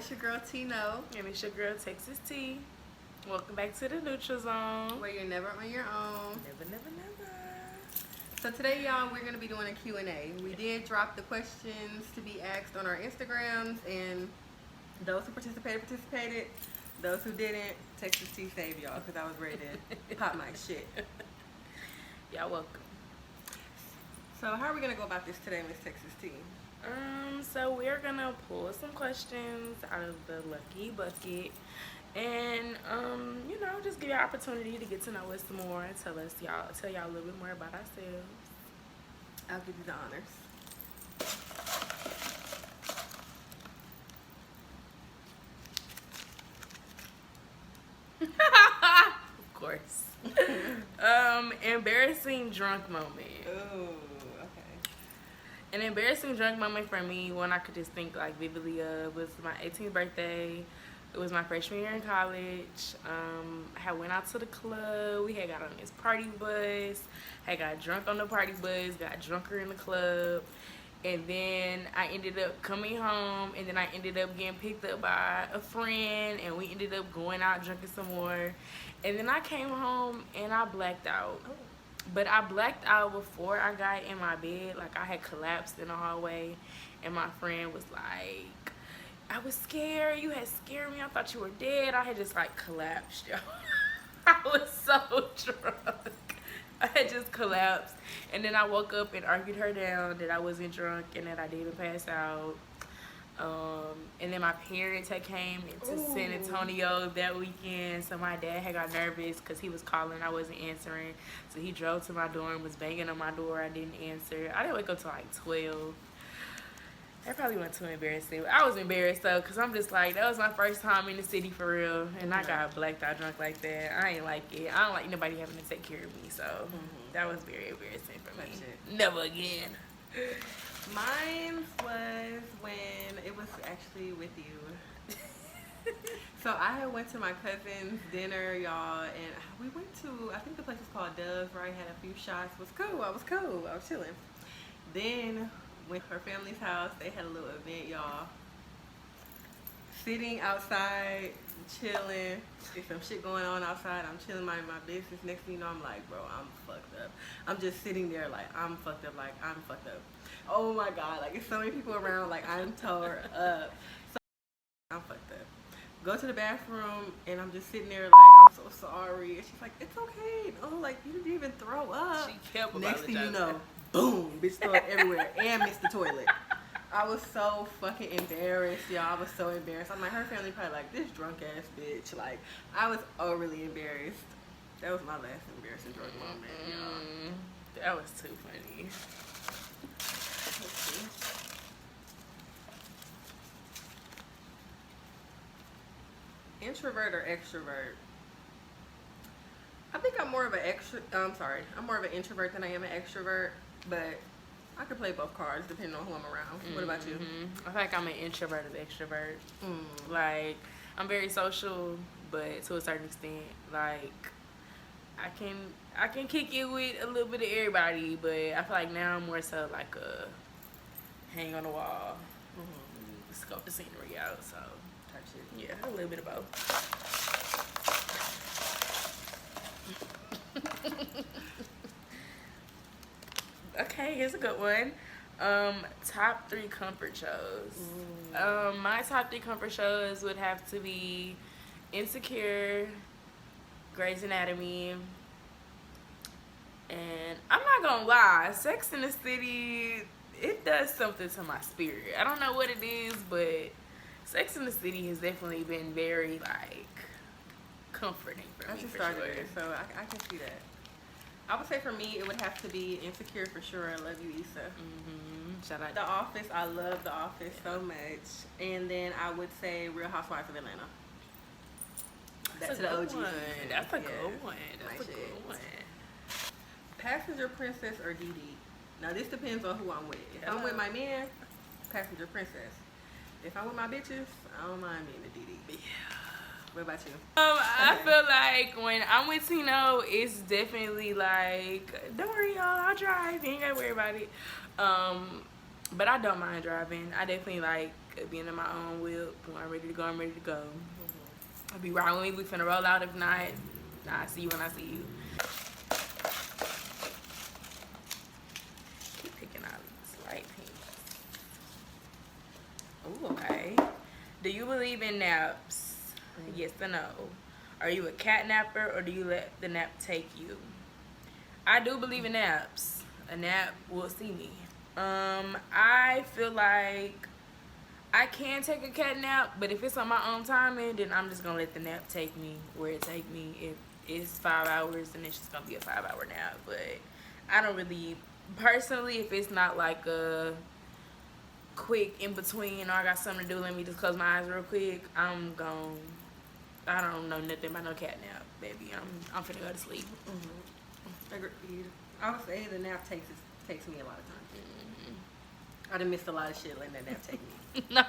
it's your girl Tino. And it's your girl Texas T. Welcome back to the Newwtral Zone. Where you're never on your own. Never, never, never. So today, y'all, we're going to be doing a Q&A. We did drop the questions to be asked on our Instagrams, and those who participated. Those who didn't, Texas T saved y'all because I was ready to pop my shit. Y'all welcome. So how are we going to go about this today, Miss Texas T? So we're gonna pull some questions out of the lucky bucket, and you know, just give you an opportunity to get to know us more. Tell y'all a little bit more about ourselves. I'll give you the honors. Of course. Embarrassing drunk moment. Ooh. An embarrassing drunk moment for me, one I could just think like vividly of, was my 18th birthday. It was my freshman year in college. I had went out to the club. We had got on this party bus. Had got drunk on the party bus. Got drunker in the club. And then I ended up coming home. And then I ended up getting picked up by a friend. And we ended up going out drinking some more. And then I came home and I blacked out. Oh. But I blacked out before I got in my bed. Like, I had collapsed in the hallway. And my friend was like, I was scared. You had scared me. I thought you were dead. I had just, like, collapsed, yo. I was so drunk. I had just collapsed. And then I woke up and argued her down that I wasn't drunk and that I didn't pass out. And then my parents had came to San Antonio that weekend, so my dad had got nervous because he was calling, I wasn't answering, so he drove to my dorm, was banging on my door, I didn't answer. I didn't wake up till like 12. That probably wasn't too embarrassing. I was embarrassed though, because I'm just like, that was my first time in the city for real, and I got blacked out drunk like that. I ain't like it. I don't like nobody having to take care of me, so that was very embarrassing for me. Never again. Mine was when it was actually with you. So I had went to my cousin's dinner, y'all, and we went to, I think the place was called Dove's, right? Had a few shots. It was cool. I was cool. I was chilling. Then went to her family's house. They had a little event, y'all. Sitting outside, chilling. There's some shit going on outside. I'm chilling, minding my business. Next thing you know, I'm like, bro, I'm fucked up. I'm just sitting there like, I'm fucked up. Like, I'm fucked up. Oh my God, like, it's so many people around, like, I'm tore up. So, I'm fucked up. Go to the bathroom, and I'm just sitting there like, I'm so sorry. And she's like, it's okay. No, like, you didn't even throw up. She kept Next thing you know, boom, bitch threw up everywhere and missed the toilet. I was so fucking embarrassed, y'all. I was so embarrassed. I'm like, her family probably like, this drunk ass bitch. Like, I was overly embarrassed. That was my last embarrassing drunk moment, y'all. That was too funny. Introvert or extrovert? I think I'm more of an I'm more of an introvert than I am an extrovert, but I could play both cards depending on who I'm around. What about you? I feel like I'm an introverted extrovert. Like, I'm very social, but to a certain extent, like, I can kick it with a little bit of everybody, but I feel like now I'm more so like a hang on the wall, scope the scenery out, so type shit. Yeah, a little bit of both. Okay, here's a good one. Top 3 comfort shows. My top 3 comfort shows would have to be Insecure, Grey's Anatomy, and I'm not gonna lie, Sex in the City, it does something to my spirit. I don't know what it is, but Sex in the City has definitely been very, like, comforting for me, for sure. So I can see that. I would say for me, it would have to be Insecure for sure. I love you, Issa. Shout out. The Office, I love The Office so much. And then I would say Real Housewives of Atlanta. That's a good one. That's a good one. That's a good one. Passenger Princess or DD? Now this depends on who I'm with. If I'm with my man, Passenger Princess. If I'm with my bitches, I don't mind being a DD. Yeah. What about you? I feel like when I'm with Tino, it's definitely like, don't worry, y'all, I'll drive. You ain't gotta worry about it. But I don't mind driving. I definitely like being in my own whip. When I'm ready to go, I'm ready to go. I'll be riding with me. We finna roll out. If not, I'll see you when I see you. Keep picking out these light pinks. Ooh, okay. Do you believe in naps? Yes or no? Are you a cat napper or do you let the nap take you? I do believe in naps. A nap will see me. I feel like I can take a cat nap, but if it's on my own timing, then I'm just gonna let the nap take me where it take me. If it's 5 hours, then it's just gonna be a 5-hour nap. But I don't really, personally, if it's not like a quick in between or I got something to do, let me just close my eyes real quick, I don't know nothing about no cat nap, baby. I'm finna go to sleep. Agreed. I would say the nap takes me a lot of times. I done missed a lot of shit letting that nap take me. No,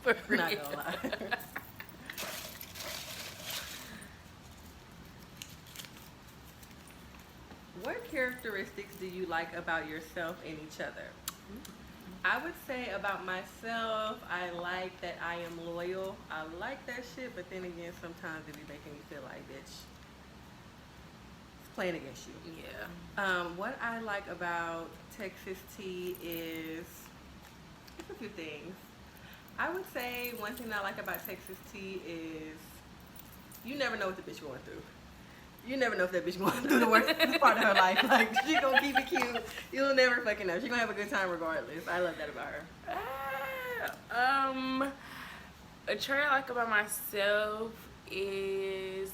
for real. Not gonna lie. What characteristics do you like about yourself and each other? I would say about myself, I like that I am loyal. I like that shit, but then again, sometimes it be making me feel like, bitch, it's playing against you. Yeah. What I like about Texas T is a few things. I would say one thing I like about Texas T is you never know what the bitch going through. You never know if that bitch going through the worst part of her life. Like, she gonna keep it cute. You'll never fucking know. She gonna have a good time regardless. I love that about her. A trait I like about myself is,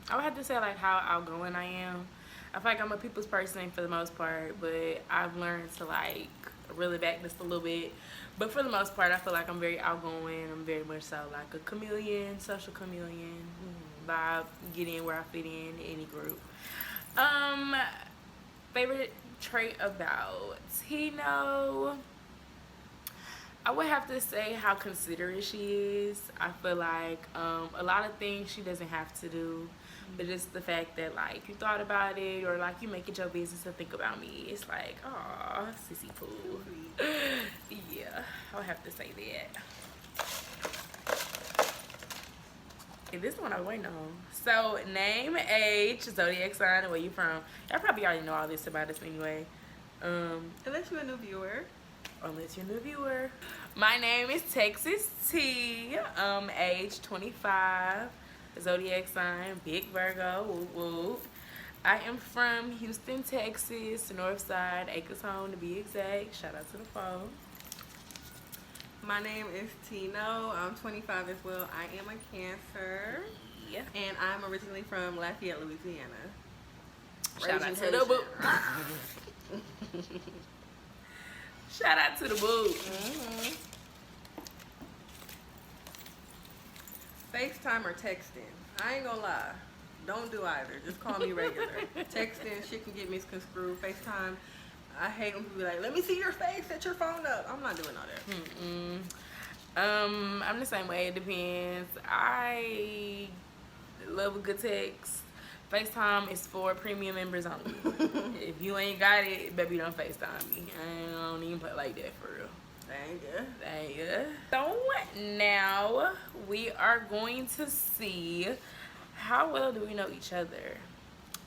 I would have to say like how outgoing I am. I feel like I'm a people's person for the most part, but I've learned to like really back this a little bit. But for the most part, I feel like I'm very outgoing. I'm very much so like a chameleon, social chameleon. Vibe, get in where I fit in any group. Favorite trait about Tino, I would have to say how considerate she is. I feel like a lot of things she doesn't have to do, but just the fact that like you thought about it or like you make it your business to think about me, it's like, aw, sissy poo. Yeah, I would have to say that. Okay, this one I was waiting on. So name, age, zodiac sign, and where you from. Y'all probably already know all this about us anyway. Unless you're a new viewer. Unless you're a new viewer. My name is Texas T. Age 25. Zodiac sign, big Virgo. Whoop whoop. I am from Houston, Texas, North Side, Acres Home to be exact. Shout out to the phone. My name is Tino. I'm 25 as well. I am a Cancer. Yeah. And I'm originally from Lafayette, Louisiana. Shout out to the boo. Shout out to the boo. FaceTime or texting? I ain't gonna lie. Don't do either. Just call me regular. Texting, shit can get misconstrued. FaceTime, I hate when people be like, let me see your face, set your phone up. I'm not doing all that. I'm the same way. It depends. I love a good text. FaceTime is for premium members only. If you ain't got it, baby, don't FaceTime me. I don't even play like that for real. Thank you. So now we are going to see how well do we know each other.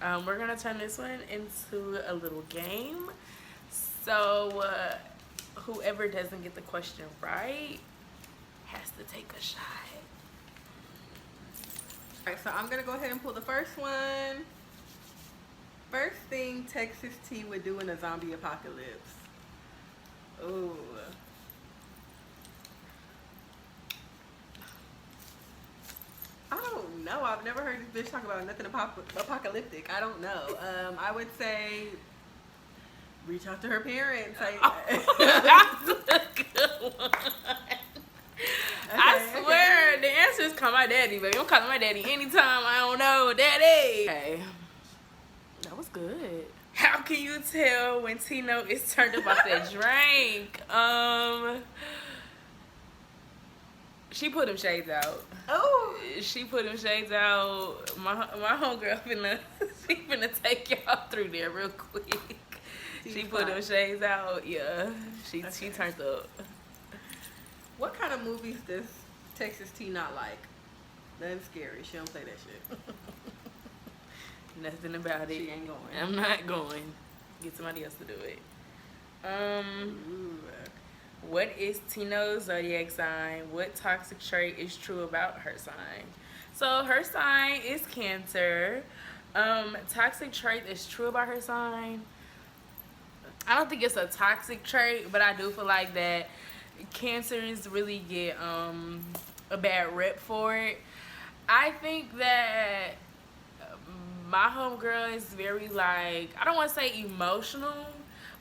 We're gonna turn this one into a little game. So whoever doesn't get the question right has to take a shot. Alright, so I'm gonna go ahead and pull the first one. First thing Texas T would do in a zombie apocalypse. Ooh. I don't know. I've never heard this bitch talk about nothing apocalyptic. I don't know. I would say reach out to her parents. That's a good one. I swear, the answer is call my daddy, baby. I'm calling my daddy anytime I don't know, daddy. Okay. That was good. How can you tell when Tino is turned up off that drink? She put them shades out. Oh. She put them shades out. My homegirl finna take y'all through there real quick. She put them shades out. Yeah, she turned up. What kind of movies does Texas T not like? Nothing scary. She don't play that shit. Nothing about it. She ain't going. I'm not going. Get somebody else to do it. What is Tino's zodiac sign? What toxic trait is true about her sign? So her sign is Cancer. Toxic trait that's true about her sign. I don't think it's a toxic trait, but I do feel like that Cancers really get a bad rep for it. I think that my homegirl is very, like, I don't want to say emotional,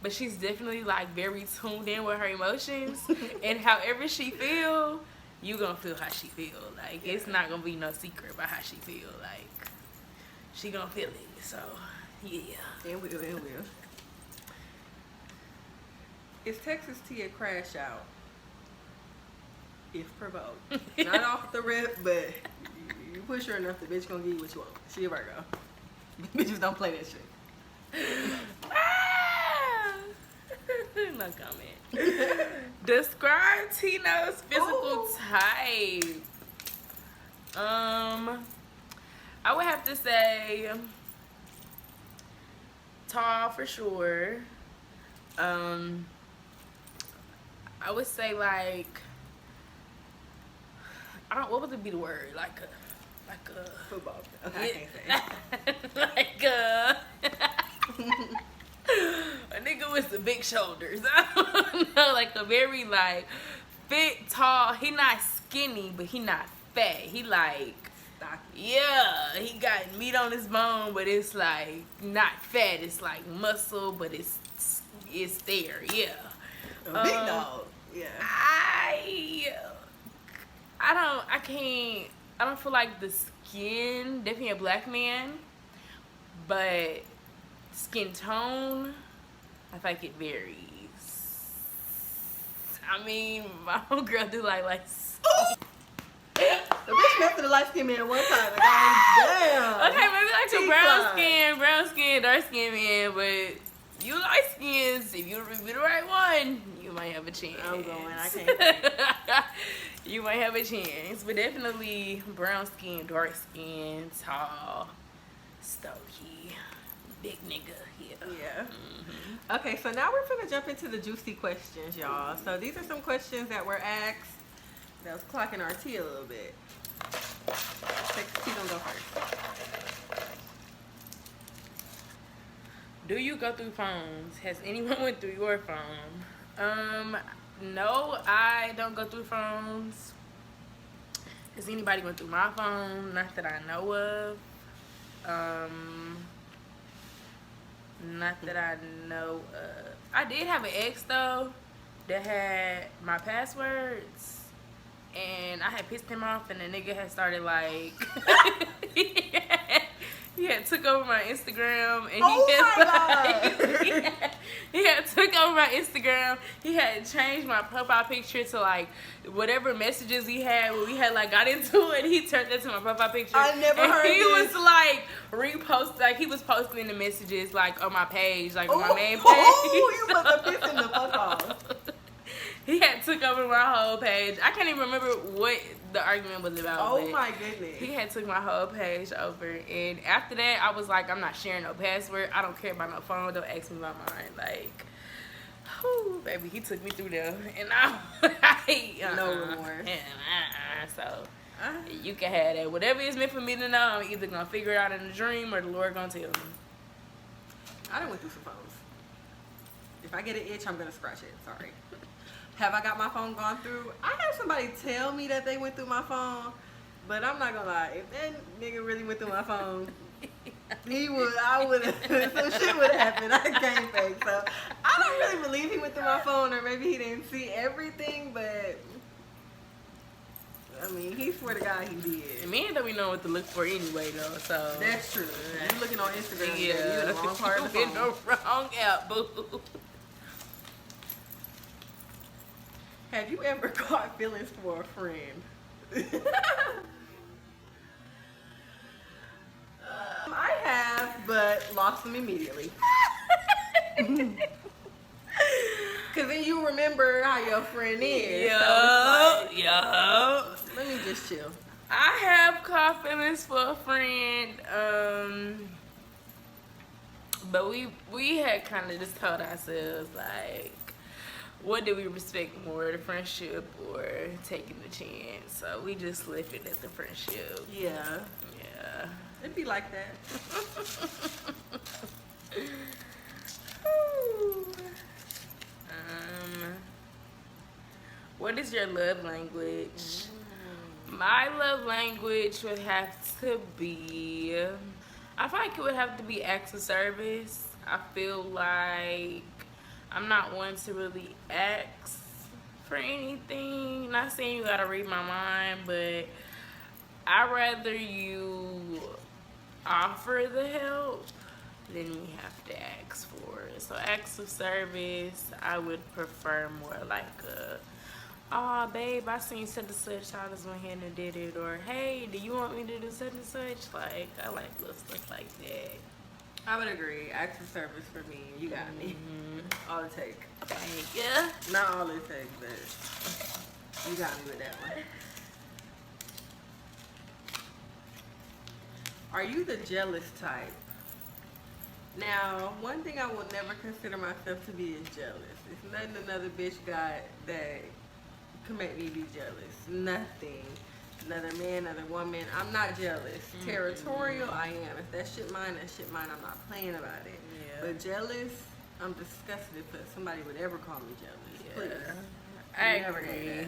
but she's definitely like very tuned in with her emotions. And however she feel, you gonna feel how she feel. Like, it's not gonna be no secret about how she feel. Like, she gonna feel it. So yeah, it will. Is Texas T a crash out? If provoked. Not off the rip, but you push her enough, the bitch gonna give you what you want. She a Virgo. Bitches don't play that shit. No comment. Describe Tino's physical type. I would have to say tall for sure. I would say like, what would be the word? Like a football. Okay, I can't say. like a nigga with some big shoulders. I don't know, like a very like fit, tall. He not skinny, but he not fat. He like stocky. Yeah, he got meat on his bone, but it's like not fat. It's like muscle, but it's there. Yeah. A big dog. Yeah. I don't feel like the skin, definitely a black man, but skin tone, I feel like it varies. I mean, my whole girl do like the bitch met for the light skin man one time. Like, damn. Okay, maybe like a brown skin, dark skin man, but you light skins, if you be the right one, you might have a chance. I'm going, I can't. You might have a chance, but definitely brown skin, dark skin, tall, stocky, big nigga. Yeah. Mm-hmm. Okay, so now we're gonna jump into the juicy questions, y'all. So these are some questions that were asked that was clocking our tea a little bit. Tea gonna go first. Do you go through phones? Has anyone went through your phone? No, I don't go through phones. Has anybody went through my phone? Not that I know of. Not that I know of. I did have an ex though that had my passwords, and I had pissed him off, and the nigga had started like he had took over my Instagram, and he had took over my Instagram. He had changed my profile picture to like whatever messages we had when we had like got into it. He turned that to my profile picture. I never heard he this. was like repost, like he was posting the messages like on my page, like on my main page. Oh, you must have pissed him the fuck off. He had took over my whole page. I can't even remember what the argument was about. Oh my goodness. He had took my whole page over, and after that, I was like, I'm not sharing no password. I don't care about no phone. Don't ask me about mine. Like, whew, baby, he took me through there, and no remorse. So you can have that. Whatever is meant for me to know, I'm either gonna figure it out in a dream or the Lord gonna tell me. I done went through some phones. If I get an itch, I'm gonna scratch it. Sorry. Have I got my phone gone through? I had somebody tell me that they went through my phone, but I'm not gonna lie. If that nigga really went through my phone, I would have, some shit would have happened. I can't fake. So I don't really believe he went through my phone, or maybe he didn't see everything, but I mean, he swore to God he did. And me and we know what to look for anyway, though. So that's true. You looking on Instagram? Yeah, you're in the wrong part of the phone. In the wrong app, boo. Have you ever caught feelings for a friend? I have, but lost them immediately. Cause then you remember how your friend is. Yup, So it's like, yup. let me just chill. I have caught feelings for a friend, but we had kind of just told ourselves like, what do we respect more, the friendship or taking the chance? So we just left it at the friendship. Yeah. Yeah. It'd be like that. What is your love language? My love language would have to be, I feel like it would have to be acts of service. I feel like I'm not one to really ask for anything. Not saying you gotta read my mind, but I'd rather you offer the help than we have to ask for it. So acts of service, I would prefer more like a, oh babe, I seen such and such, I just went ahead and did it, or hey, do you want me to do such and such? Like, I like little stuff like that. I would agree. Acts of service for me. You got me. All it take. Thank you. Not all it takes, but you got me with that one. Are you the jealous type? Now, one thing I would never consider myself to be is jealous. It's nothing another bitch got that can make me be jealous. Nothing. Another man, another woman. I'm not jealous. Territorial, I am. If that shit mine, that shit mine. I'm not playing about it. Yeah. But jealous, I'm disgusted if somebody would ever call me jealous. Yeah. Please. I Never agree. do that.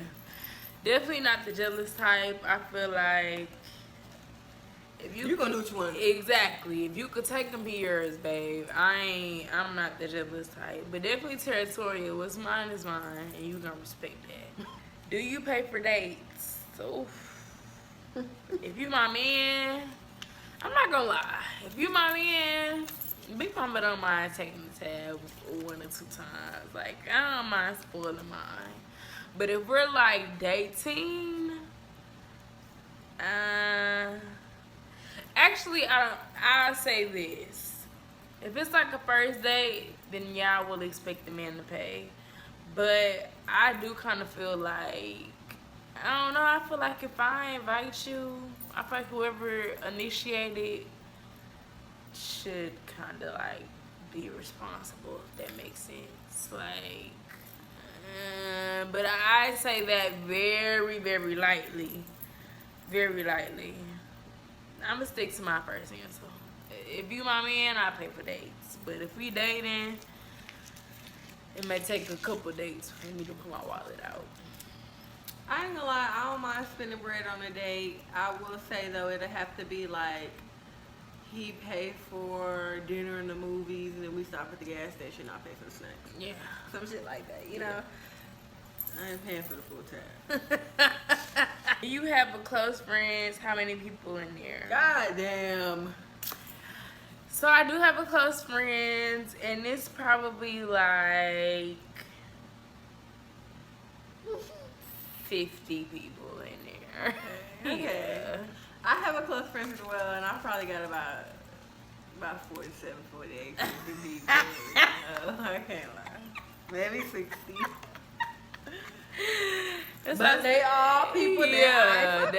Definitely not the jealous type. I feel like if You gonna do what you want. Exactly. If you could take them, be yours, babe. I'm not the jealous type. But definitely territorial. What's mine is mine, and you gonna respect that. Do you pay for dates? So, if you my man, I'm not gonna lie. If you my man, Big Mama don't mind taking the tab 1 or 2 times. Like, I don't mind spoiling mine. But if we're like dating, actually, I'll say this. If it's like a first date, then yeah, I will expect the man to pay. But I do kind of feel like, I don't know, I feel like if I invite you, I feel like whoever initiated should kind of like be responsible, if that makes sense. Like, but I say that very, very lightly. Very lightly. I'm gonna stick to my first answer. If you my man, I pay for dates. But if we dating, it may take a couple dates for me to pull my wallet out. I ain't gonna lie, I don't mind spending bread on a date. I will say though, it'll have to be like he pay for dinner and the movies, and then we stop at the gas station. I pay for the snacks. Yeah. Some shit like that, you know. I ain't paying for the full tab. You have a close friends. How many people in there? God damn. So I do have a close friends, and it's probably like 50 people in there. Okay. Yeah. I have a close friend as well, and I probably got about 47, 48, 50 people. I can't lie. Maybe 60. But they all people that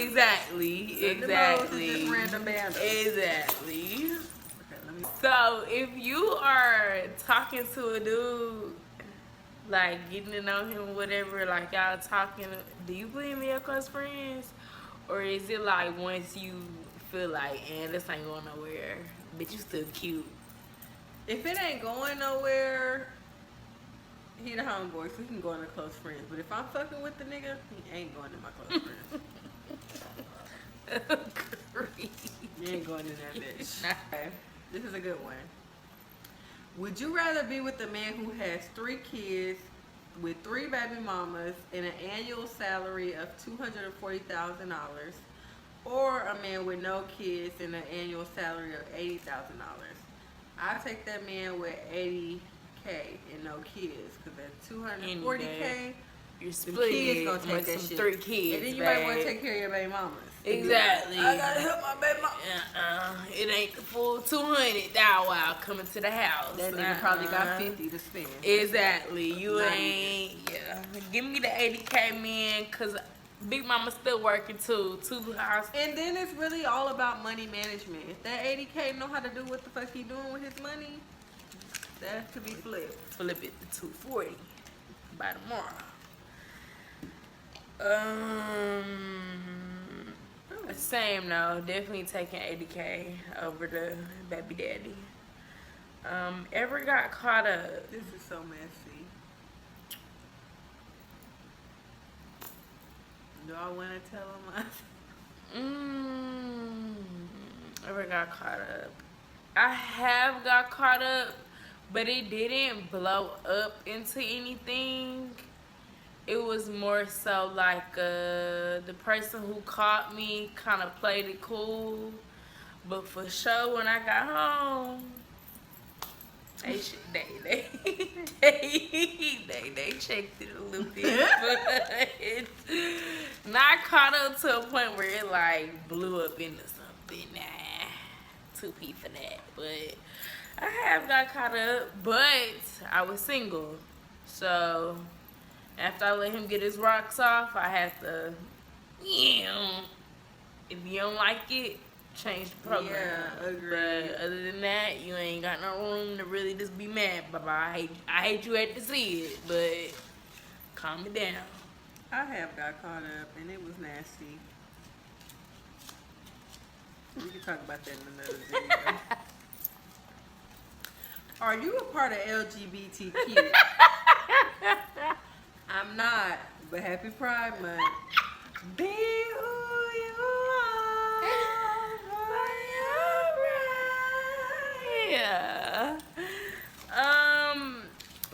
exactly. Just random bandos. Exactly. Okay, let me. So if you are talking to a dude, like getting to know him, whatever, like y'all talking, do you put him in your close friends? Or is it like once you feel like, this ain't going nowhere, but you still cute? If it ain't going nowhere, he the homeboy, so he can go into close friends. But if I'm fucking with the nigga, he ain't going to my close friends. You ain't going to that bitch. Okay, this is a good one. Would you rather be with a man who has 3 kids with 3 baby mamas and an annual salary of $240,000, or a man with no kids and an annual salary of $80,000? I take that man with $80K and no kids, because at $240K, you're The splitting kids it gonna take with that some shit. 3 kids. And then you might want to take care of your baby mamas. Exactly. I gotta help my baby mama. It ain't the full 200 wow coming to the house. That nigga probably got 50 to spend. Exactly. You Not ain't. Yeah. Give me the 80K, man, cause Big Mama still working too. 2 house. And then it's really all about money management. If that 80K know how to do what the fuck he doing with his money, that could be flipped. Flip it to 240 by tomorrow. Same though. Definitely taking 80K over the baby daddy. Ever got caught up? This is so messy. Do I want to tell him? Ever got caught up? I have got caught up, but it didn't blow up into anything. It was more so like the person who caught me kind of played it cool, but for sure when I got home, they checked it a little bit, but not caught up to a point where it like blew up into something. Nah, 2P for that. But I have got caught up, but I was single, so after I let him get his rocks off, I had to, if you don't like it, change the program. Yeah, agree. But other than that, you ain't got no room to really just be mad. Bye-bye. I hate you had to see it, but calm it down. I have got caught up, and it was nasty. We can talk about that in another video. Are you a part of LGBTQ? I'm not, but happy Pride Month. Be who you are. Yeah.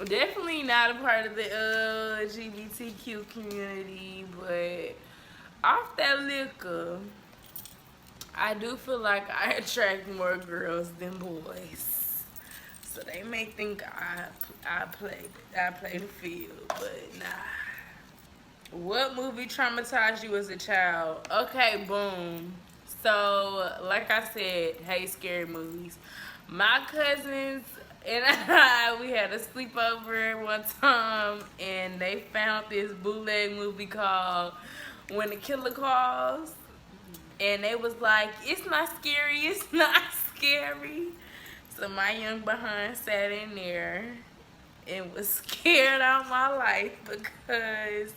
Definitely not a part of the LGBTQ community, but off that liquor, I do feel like I attract more girls than boys. So they may think I play the field, but nah. What movie traumatized you as a child? Okay, boom. So, like I said, hate scary movies. My cousins and I, we had a sleepover one time, and they found this bootleg movie called When the Killer Calls. And they was like, it's not scary, it's not scary. So my young behind sat in there and was scared out of my life because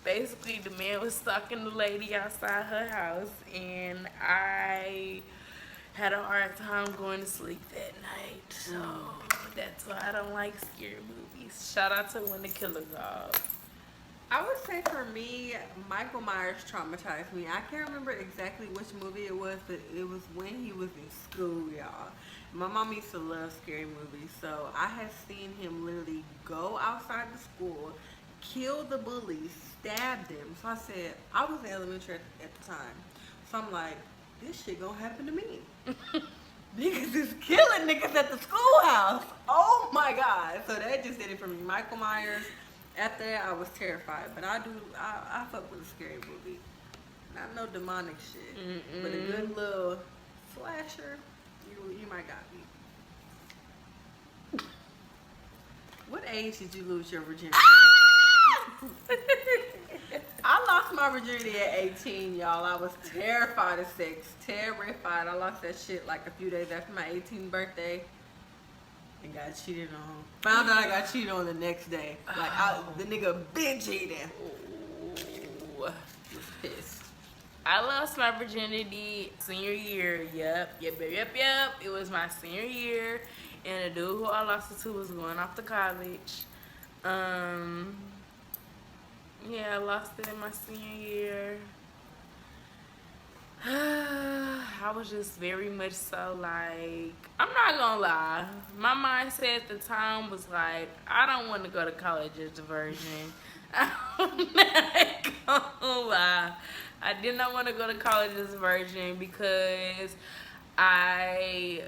basically the man was stalking the lady outside her house, and I had a hard time going to sleep that night. So that's why I don't like scary movies. Shout out to When the Killer Calls. I would say for me, Michael Myers traumatized me. I can't remember exactly which movie it was, but it was when he was in school, y'all. My mom used to love scary movies, so I had seen him literally go outside the school, kill the bullies, stab them. So I said, I was in elementary at the time. So I'm like, this shit gonna happen to me. Niggas is killing niggas at the schoolhouse. Oh my God. So that just did it for me. Michael Myers. After that, I was terrified. But I fuck with a scary movie. Not no demonic shit. But a good little slasher, you might got me. What age did you lose your virginity? I lost my virginity at 18, y'all. I was terrified of sex. Terrified. I lost that shit like a few days after my 18th birthday. And got cheated on. Found out I got cheated on the next day. Like, the nigga been cheating. Ooh. Was pissed. I lost my virginity senior year. Yep. It was my senior year. And the dude who I lost it to was going off to college. Yeah, I lost it in my senior year. I was just very much so like, I'm not gonna lie, my mindset at the time was like, I don't want to go to college as a virgin. I'm not gonna lie, I did not want to go to college as a virgin because I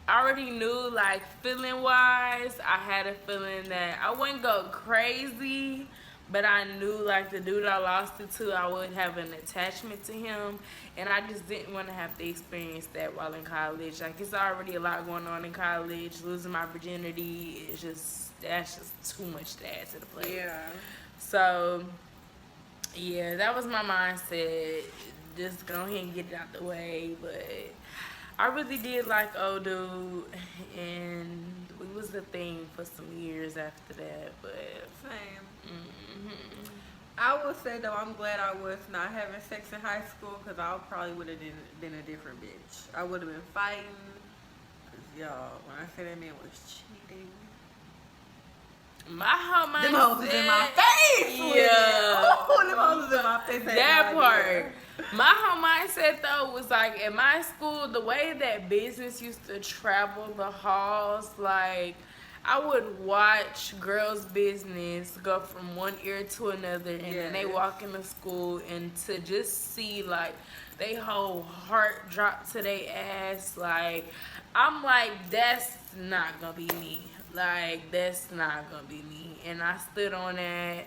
already knew, like, feeling wise, I had a feeling that I wouldn't go crazy, But I knew, like, the dude I lost it to, I would have an attachment to him. And I just didn't want to have to experience that while in college. Like, it's already a lot going on in college. Losing my virginity is just, that's just too much to add to the plate. Yeah. So, yeah, that was my mindset. Just go ahead and get it out the way. But I really did like old dude. And we was a thing for some years after that. But Same. mm-hmm. I would say though, I'm glad I was not having sex in high school, because I probably would have been a different bitch. I would have been fighting. Cause y'all, when I say that man was cheating, My whole mindset. them hoes is in my face. Yeah. Oh, them hoes is in my face. That part. My whole mindset though was like, at my school, the way that business used to travel the halls, like, I would watch girls' business go from one ear to another, and then they walk into school, and to just see, like, they whole heart drop to their ass, like, I'm like, that's not gonna be me. Like, that's not gonna be me. And I stood on that.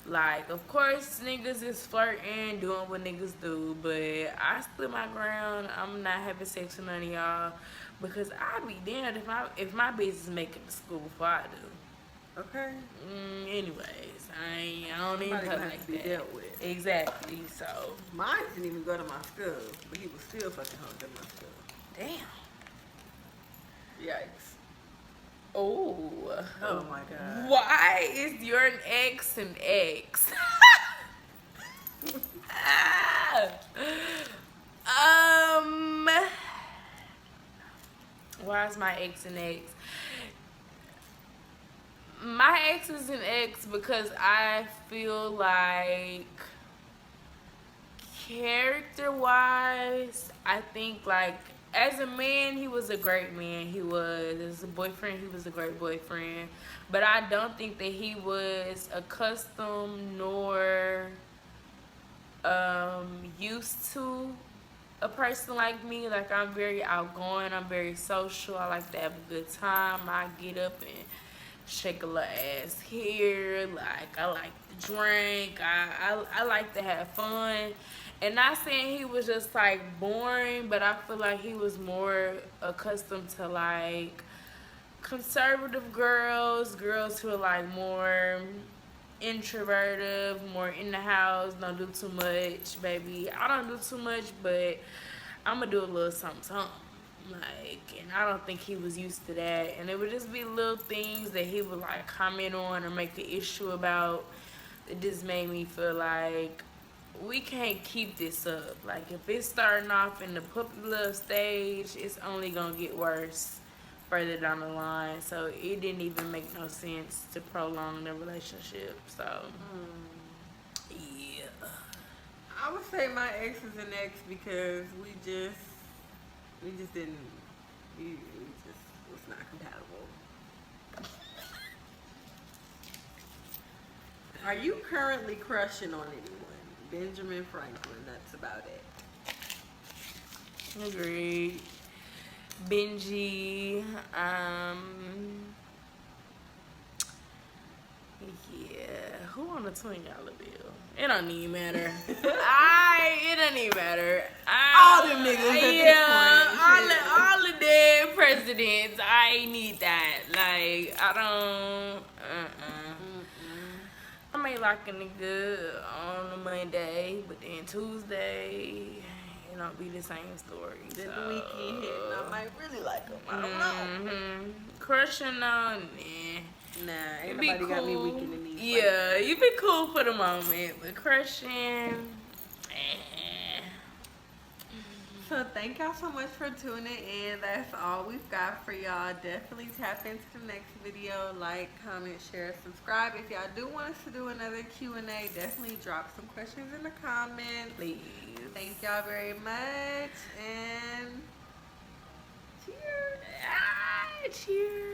Like, of course, niggas is flirting, doing what niggas do, but I stood my ground. I'm not having sex with none of y'all. Because I'd be damned if my business make it to school before I do. Okay. Anyways, I don't even Somebody put gonna like have to be that. dealt with. Exactly. So Mine didn't even go to my school, but he was still fucking hung at my school. damn. Yikes. Oh. Oh my god. Why is your ex an ex? Why is my ex an ex? My ex is an ex because I feel like character-wise, I think, like, as a man, he was a great man. He was. As a boyfriend, he was a great boyfriend. But I don't think that he was accustomed nor used to a person like me. Like, I'm very outgoing. I'm very social. I like to have a good time. I get up and shake a little ass here. Like, I like to drink. I like to have fun. And not saying he was just like boring, but I feel like he was more accustomed to like conservative girls who are like more introverted, more in the house, don't do too much, baby. I don't do too much, but I'm gonna do a little something. Like, and I don't think he was used to that. And it would just be little things that he would like comment on or make an issue about. It just made me feel like we can't keep this up. Like, if it's starting off in the puppy love stage, it's only gonna get worse further down the line. So it didn't even make no sense to prolong the relationship. So yeah, I would say my ex is an ex because we just didn't, we just was not compatible. Are you currently crushing on anyone? Benjamin Franklin, that's about it. agreed. Benji, yeah, who on the $20 bill? It don't even matter. It don't even matter. All them niggas at this point. All the dead presidents. I need that. Like, I don't. I may like a nigga on a Monday, but then Tuesday, it don't be the same story. Then so. the weekend hit and I might really like him. I don't know. Crushing on, nah. Nah, ain't Be nobody cool. got me weak in the knees. Yeah, you be cool for the moment, but crushing. So thank y'all so much for tuning in. That's all we've got for y'all. Definitely tap into the next video. Like, comment, share, subscribe. If y'all do want us to do another Q&A, definitely drop some questions in the comments. Please. Thank y'all very much. And cheers. Cheers.